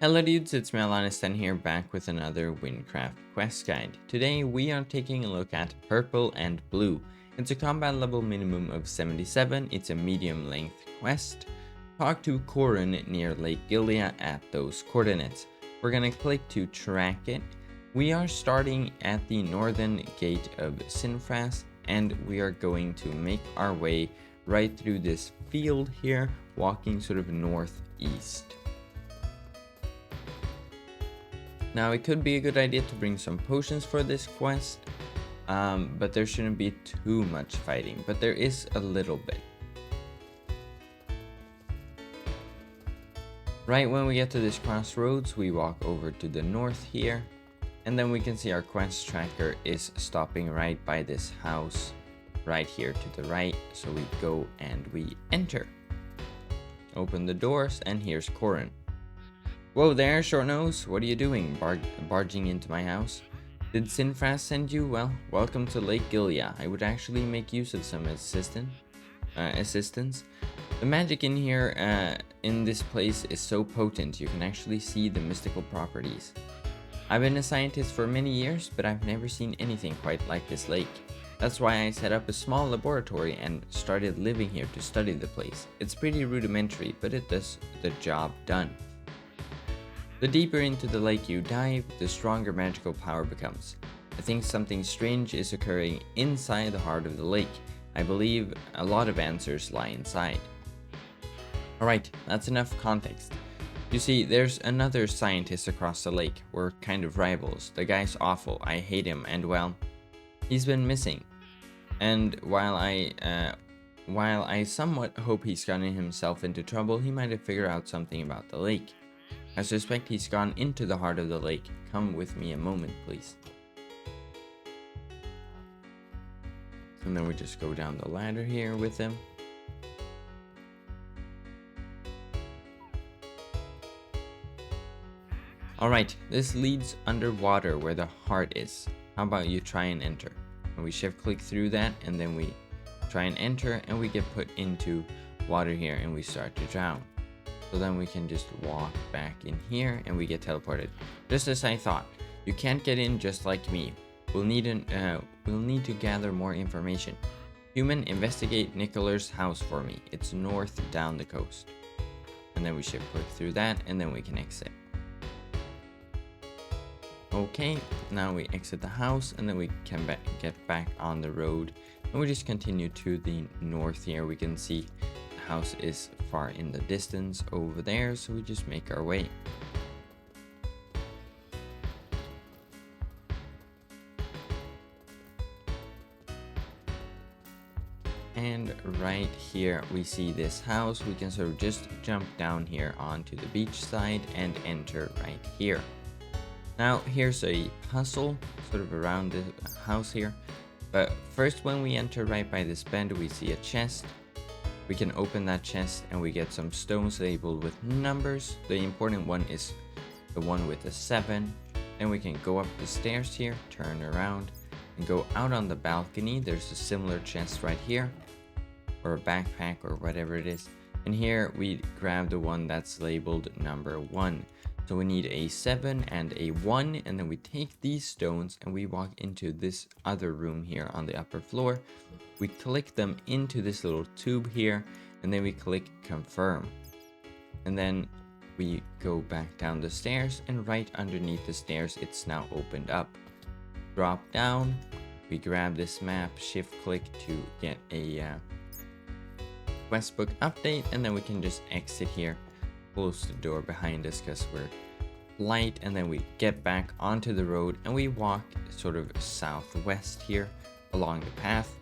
Hello dudes, it's me Alanistan here, back with another Wynncraft quest guide. Today we are taking a look at Purple and Blue. It's a combat level minimum of 77, it's a medium length quest. Talk to Korun near Lake Gylia at those coordinates. We're gonna click to track it. We are starting at the northern gate of Wynncraft and we are going to make our way right through this field here, walking sort of northeast. Now, it could be a good idea to bring some potions for this quest, but there shouldn't be too much fighting, but there is a little bit. Right when we get to this crossroads, we walk over to the north here, and then we can see our quest tracker is stopping right by this house right here to the right. So we go and we enter. Open the doors, and here's Korun. Whoa there, short nose, what are you doing, barging into my house? Did Wynncraft send you? Well, welcome to Lake Gylia. I would actually make use of some assistance. The magic in here, in this place is so potent, you can actually see the mystical properties. I've been a scientist for many years, but I've never seen anything quite like this lake. That's why I set up a small laboratory and started living here to study the place. It's pretty rudimentary, but it does the job done. The deeper into the lake you dive, the stronger magical power becomes. I think something strange is occurring inside the heart of the lake. I believe a lot of answers lie inside. Alright, that's enough context. You see, there's another scientist across the lake. We're kind of rivals. The guy's awful. I hate him, and well, he's been missing. And while I somewhat hope he's gotten himself into trouble, he might have figured out something about the lake. I suspect he's gone into the heart of the lake. Come with me a moment, please. And then we just go down the ladder here with him. Alright, this leads underwater where the heart is. How about you try and enter? And we shift click through that, and then we try and enter, and we get put into water here and we start to drown. So then we can just walk back in here and we get teleported. Just as I thought, you can't get in just like me. We'll need to gather more information. Human, investigate Nikoler's house for me. It's north down the coast. And then we shift click through that, and then we can exit. Okay, now we exit the house, and then we can get back on the road, and we just continue to the north here. We can see the house is far in the distance over there, so we just make our way. And right here we see this house. We can sort of just jump down here onto the beach side and enter right here. Now here's a puzzle sort of around the house here, but first when we enter right by this bend, we see a chest. We can open that chest and we get some stones labeled with numbers. The important one is the one with the 7. Then we can go up the stairs here, turn around, and go out on the balcony. There's a similar chest right here, or a backpack or whatever it is. And here we grab the one that's labeled number 1. So we need a 7 and a 1, and then we take these stones and we walk into this other room here on the upper floor. We click them into this little tube here, and then we click confirm. And then we go back down the stairs, and right underneath the stairs it's now opened up. Drop down, we grab this map, shift click to get a quest book update, and then we can just exit here. Close the door behind us because we're light, and then we get back onto the road and we walk sort of southwest here along the path.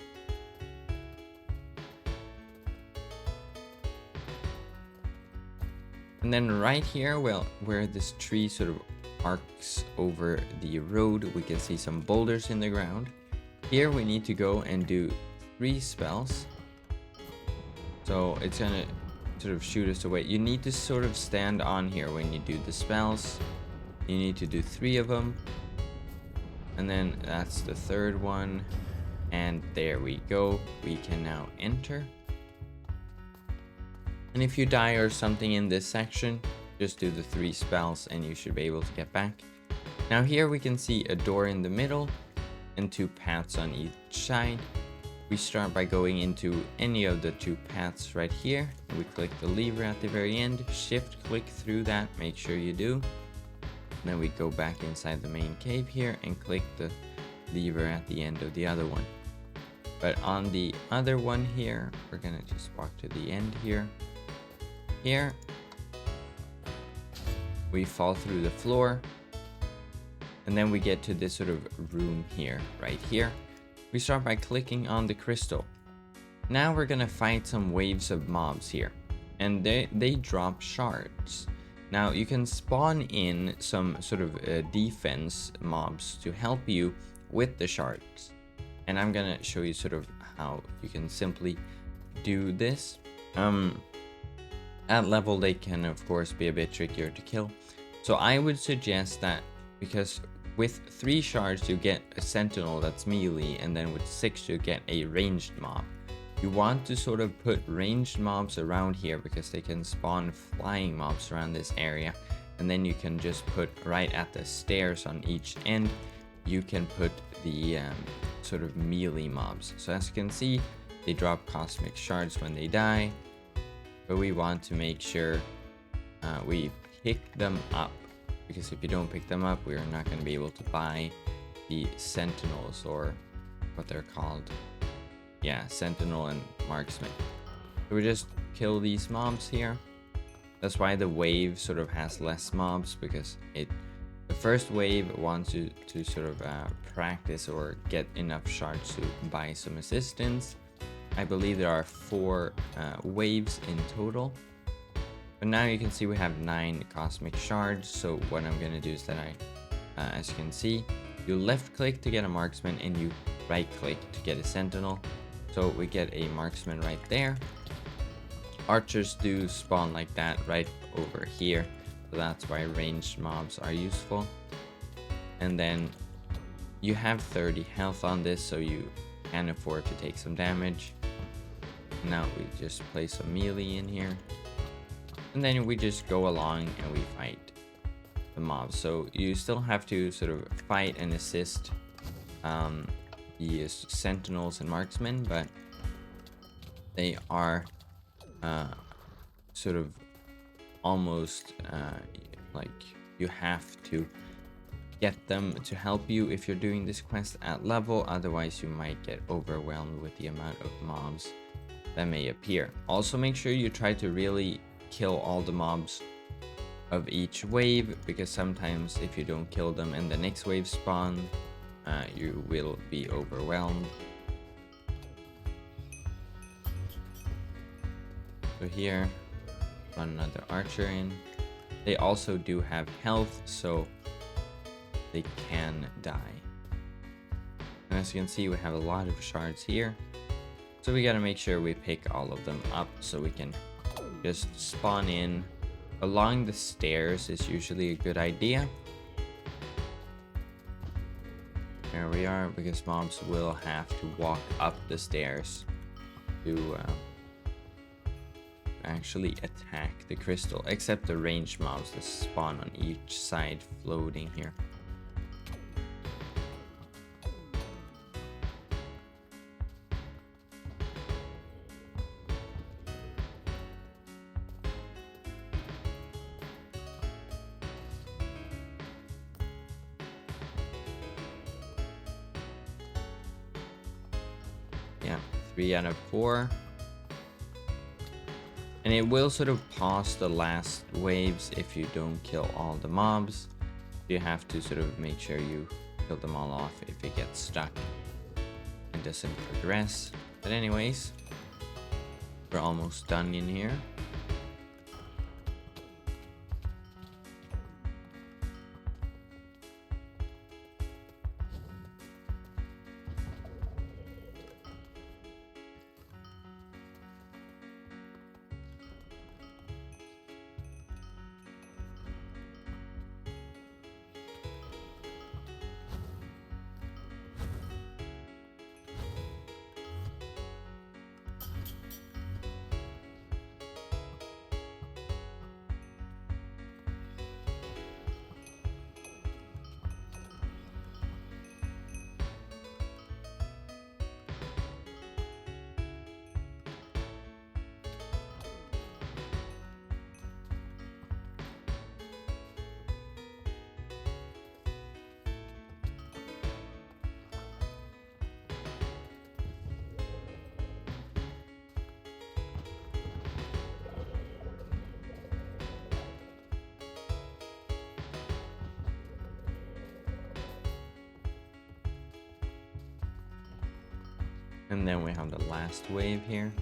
And then right here, well, where this tree sort of arcs over the road, we can see some boulders in the ground. Here we need to go and do 3 spells. So it's gonna sort of shoot us away. You need to sort of stand on here when you do the spells. You need to do 3 of them, and then that's the 3rd one, and there we go. We can now enter. And if you die or something in this section, Just do the 3 spells and you should be able to get back. Now here we can see a door in the middle and 2 paths on each side. We start by going into any of the 2 paths right here. We click the lever at the very end, shift click through that, make sure you do. Then we go back inside the main cave here and click the lever at the end of the other one. But on the other one here, we're gonna just walk to the end here. Here, we fall through the floor. And then we get to this sort of room here, right here. We start by clicking on the crystal. Now we're gonna fight some waves of mobs here. And they drop shards. Now you can spawn in some sort of defense mobs to help you with the shards. And I'm gonna show you sort of how you can simply do this. At level they can of course be a bit trickier to kill. So I would suggest that, because with 3 shards you get a sentinel that's melee, and then with 6 you get a ranged mob. You want to sort of put ranged mobs around here because they can spawn flying mobs around this area. And then you can just put right at the stairs on each end, you can put the sort of melee mobs. So as you can see, they drop cosmic shards when they die. But we want to make sure we pick them up, because if you don't pick them up, we're not going to be able to buy the sentinels, or what they're called. Yeah, sentinel and marksman. So we just kill these mobs here. That's why the wave sort of has less mobs, because the first wave wants you to sort of practice or get enough shards to buy some assistance. I believe there are 4 waves in total. But now you can see we have 9 cosmic shards. So what I'm going to do is that as you can see, you left click to get a marksman and you right click to get a sentinel. So we get a marksman right there. Archers do spawn like that right over here. So that's why ranged mobs are useful. And then you have 30 health on this, so you can afford to take some damage. Now we just place some melee in here. And then we just go along and we fight the mobs. So you still have to sort of fight and assist the sentinels and marksmen, but they are sort of almost like you have to get them to help you if you're doing this quest at level. Otherwise you might get overwhelmed with the amount of mobs that may appear. Also make sure you try to really kill all the mobs of each wave, because sometimes if you don't kill them and the next wave spawn, you will be overwhelmed. So here, run another archer in. They also do have health, so they can die. And as you can see, we have a lot of shards here. So we gotta make sure we pick all of them up so we can just spawn in. Along the stairs is usually a good idea. There we are, because mobs will have to walk up the stairs to actually attack the crystal, except the ranged mobs that spawn on each side floating here. Yeah, 3 out of 4. And it will sort of pause the last waves if you don't kill all the mobs. You have to sort of make sure you kill them all off if it gets stuck and doesn't progress. But anyways, we're almost done in here. And then we have the last wave here.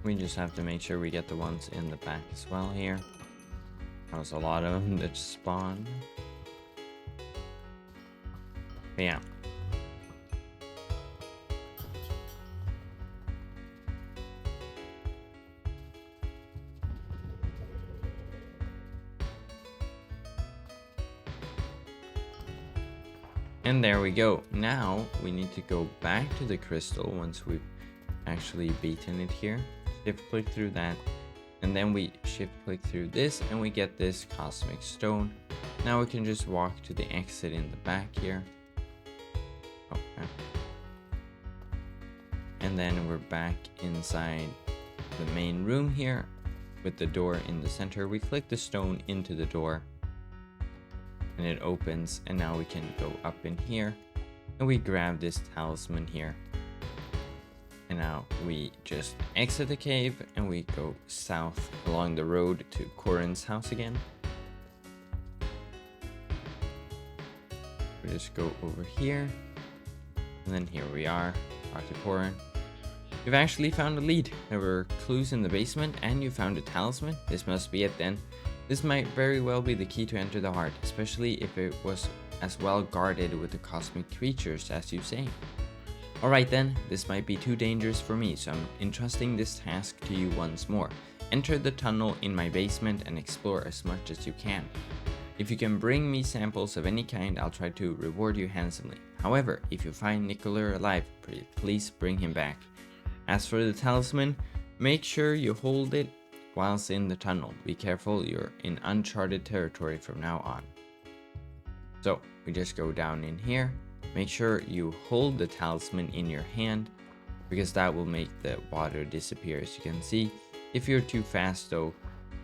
We just have to make sure we get the ones in the back as well here. There's a lot of them that spawn. But yeah. And there we go. Now we need to go back to the crystal once we've actually beaten it here. Shift click through that, and then we shift click through this and we get this cosmic stone. Now we can just walk to the exit in the back here. Okay. And then we're back inside the main room here with the door in the center. We click the stone into the door and it opens, and now we can go up in here and we grab this talisman here. And now we just exit the cave and we go south along the road to Korun's house again. We just go over here, and then here we are, talk to Korun. You've actually found a lead. There were clues in the basement and you found a talisman. This must be it then. This might very well be the key to enter the heart, especially if it was as well guarded with the cosmic creatures as you say. Alright then, this might be too dangerous for me, so I'm entrusting this task to you once more. Enter the tunnel in my basement and explore as much as you can. If you can bring me samples of any kind, I'll try to reward you handsomely. However, if you find Nikoler alive, please bring him back. As for the talisman, make sure you hold it whilst in the tunnel. Be careful, you're in uncharted territory from now on. So, we just go down in here. Make sure you hold the talisman in your hand, because that will make the water disappear, as you can see. If you're too fast though,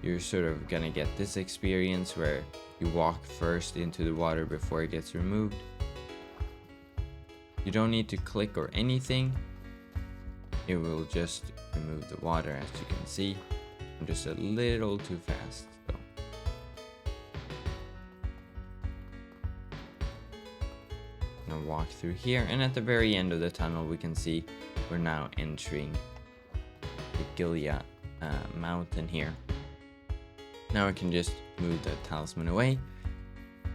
you're sort of gonna get this experience where you walk first into the water before it gets removed. You don't need to click or anything. It will just remove the water, as you can see. I'm just a little too fast though. Now walk through here, and at the very end of the tunnel we can see we're now entering the Gylia mountain here. Now we can just move the talisman away.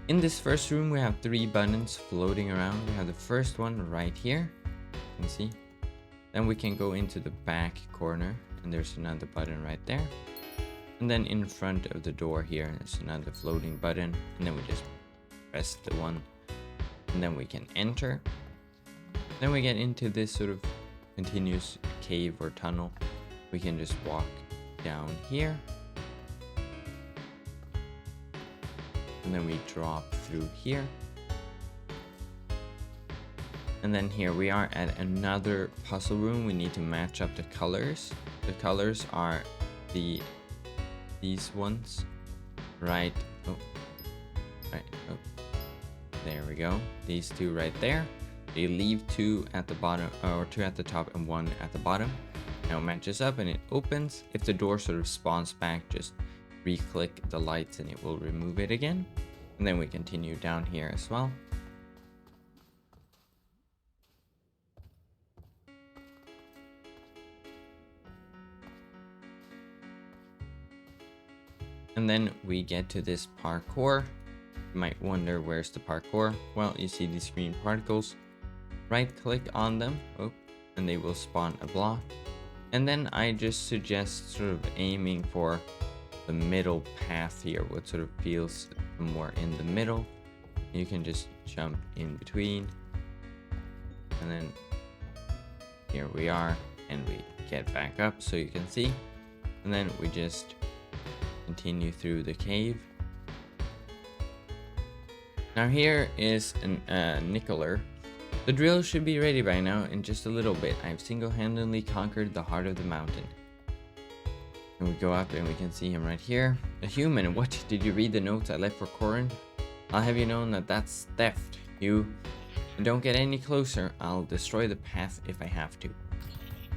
In this first room we have 3 buttons floating around. We have the first one right here, you can see. Then we can go into the back corner and there's another button right there. And then in front of the door here there's another floating button, and then we just press the one. And then we can enter. Then we get into this sort of continuous cave or tunnel. We can just walk down here. And then we drop through here. And then here we are at another puzzle room. We need to match up the colors. The colors are these ones. Right. Oh. Right. Oh. There we go. These 2 right there. You leave 2 at the bottom, or 2 at the top and 1 at the bottom. Now it matches up and it opens. If the door sort of spawns back, just re-click the lights and it will remove it again. And then we continue down here as well. And then we get to this parkour. You might wonder where's the parkour. Well, you see these green particles. Right click on them, and they will spawn a block. And then I just suggest sort of aiming for the middle path here, what sort of feels more in the middle. You can just jump in between, and then here we are, and we get back up so you can see, and then we just continue through the cave. Now here is a Nikoler. The drill should be ready by now in just a little bit. I've single-handedly conquered the heart of the mountain. And we go up and we can see him right here. A human, what? Did you read the notes I left for Korun? I'll have you known that that's theft. You don't get any closer. I'll destroy the path if I have to.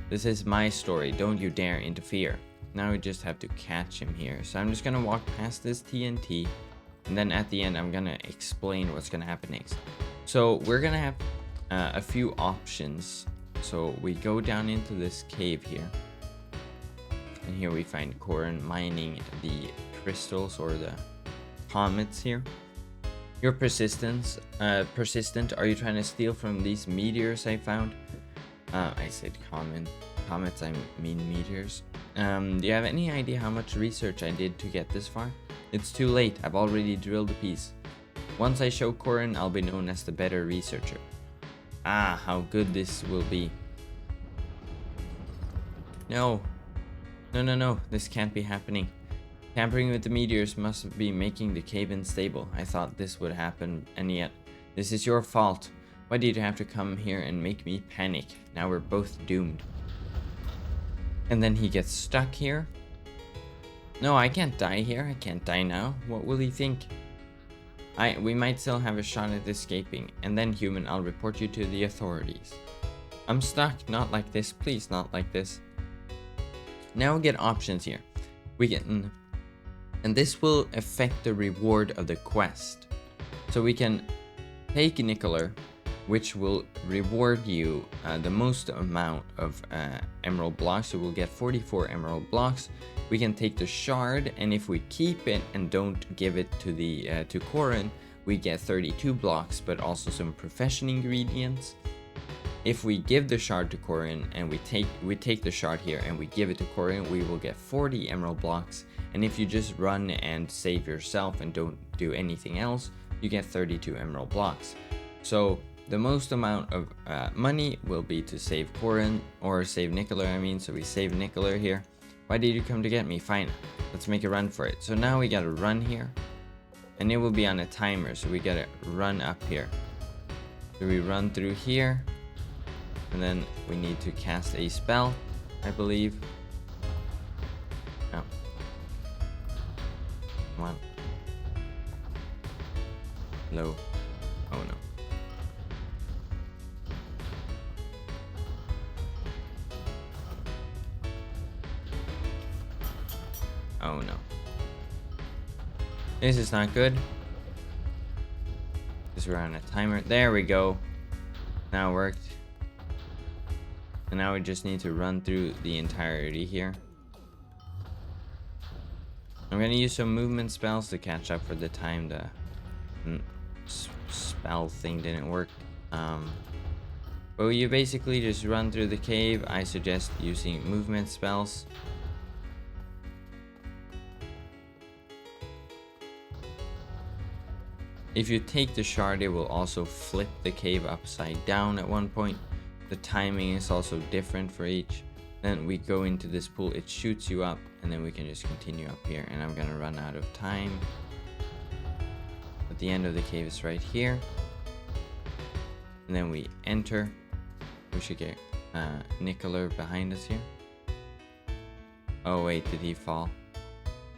This is my story. Don't you dare interfere. Now we just have to catch him here. So I'm just gonna walk past this TNT. And then at the end, I'm gonna explain what's gonna happen next. So we're gonna have a few options. So we go down into this cave here. And here we find Korun mining the crystals or the comets here. You're persistent. Are you trying to steal from these meteors I found? I said comets, I mean meteors. Do you have any idea how much research I did to get this far? It's too late, I've already drilled a piece. Once I show Korun, I'll be known as the better researcher. Ah, how good this will be. No, this can't be happening. Tampering with the meteors must be making the cave unstable. I thought this would happen, and yet, this is your fault. Why did you have to come here and make me panic? Now we're both doomed. And then he gets stuck here. No, I can't die here. I can't die now. What will he think? We might still have a shot at escaping. And then, human, I'll report you to the authorities. I'm stuck. Not like this. Please, not like this. Now we get options here. We get... And this will affect the reward of the quest. So we can take Nikoler, which will reward you the most amount of emerald blocks. So we'll get 44 emerald blocks. We can take the shard, and if we keep it and don't give it to the to Korun, we get 32 blocks, but also some profession ingredients. If we give the shard to Korun and we take the shard here and we give it to Korun, we will get 40 emerald blocks. And if you just run and save yourself and don't do anything else, you get 32 emerald blocks. So the most amount of money will be to save Korun, or save Nikoler, I mean. So we save Nikoler here. Why did you come to get me? Fine, let's make a run for it. So now we gotta run here, and it will be on a timer, so we gotta run up here. So we run through here, and then we need to cast a spell, I believe. No. Come on. Low. Oh no. Oh no. This is not good. Because we're on a timer. There we go. Now it worked. And now we just need to run through the entirety here. I'm gonna use some movement spells to catch up for the time the spell thing didn't work. But you basically just run through the cave. I suggest using movement spells. If you take the shard, it will also flip the cave upside down at one point. The timing is also different for each. Then we go into this pool, it shoots you up, and then we can just continue up here. And I'm gonna run out of time. But the end of the cave is right here. And then we enter. We should get Nikoler behind us here. Oh wait, did he fall?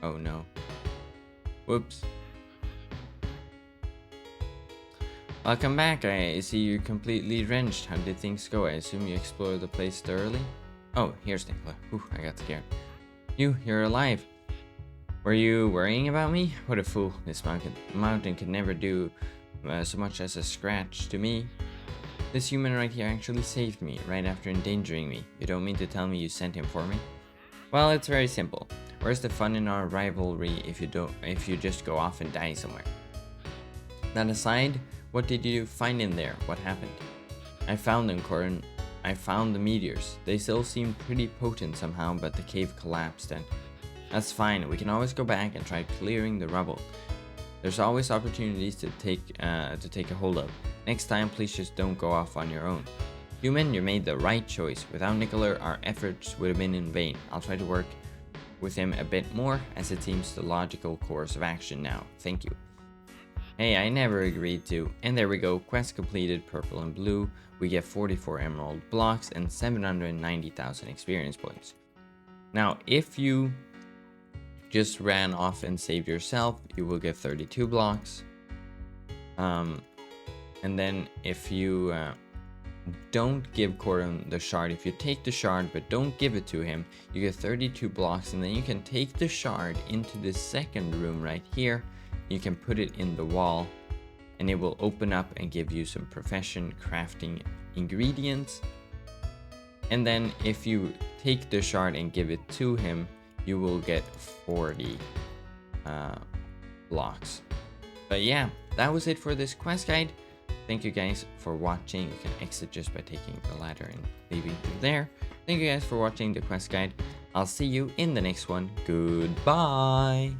Oh no. Whoops. Welcome back. I see you're completely drenched. How did things go? I assume you explored the place thoroughly? Oh, here's Nikoler. Whew, I got scared. You're alive. Were you worrying about me? What a fool. This mountain could never do so much as a scratch to me. This human right here actually saved me, right after endangering me. You don't mean to tell me you sent him for me? Well, it's very simple. Where's the fun in our rivalry if you just go off and die somewhere? That aside, what did you find in there? What happened? I found them, Korun. I found the meteors. They still seem pretty potent somehow, but the cave collapsed and that's fine. We can always go back and try clearing the rubble. There's always opportunities to take a hold of. Next time, please just don't go off on your own. Human, you made the right choice. Without Nikoler, our efforts would have been in vain. I'll try to work with him a bit more, as it seems the logical course of action now. Thank you. Hey, I never agreed to. And there we go, quest completed, purple and blue. We get 44 emerald blocks and 790,000 experience points. Now, if you just ran off and saved yourself, you will get 32 blocks. And then if you don't give Korun the shard, if you take the shard but don't give it to him, you get 32 blocks, and then you can take the shard into the second room right here. You can put it in the wall and it will open up and give you some profession crafting ingredients. And then if you take the shard and give it to him, you will get 40 blocks. But yeah, that was it for this quest guide. Thank you guys for watching. You can exit just by taking the ladder and leaving through there. Thank you guys for watching the quest guide. I'll see you in the next one. Goodbye.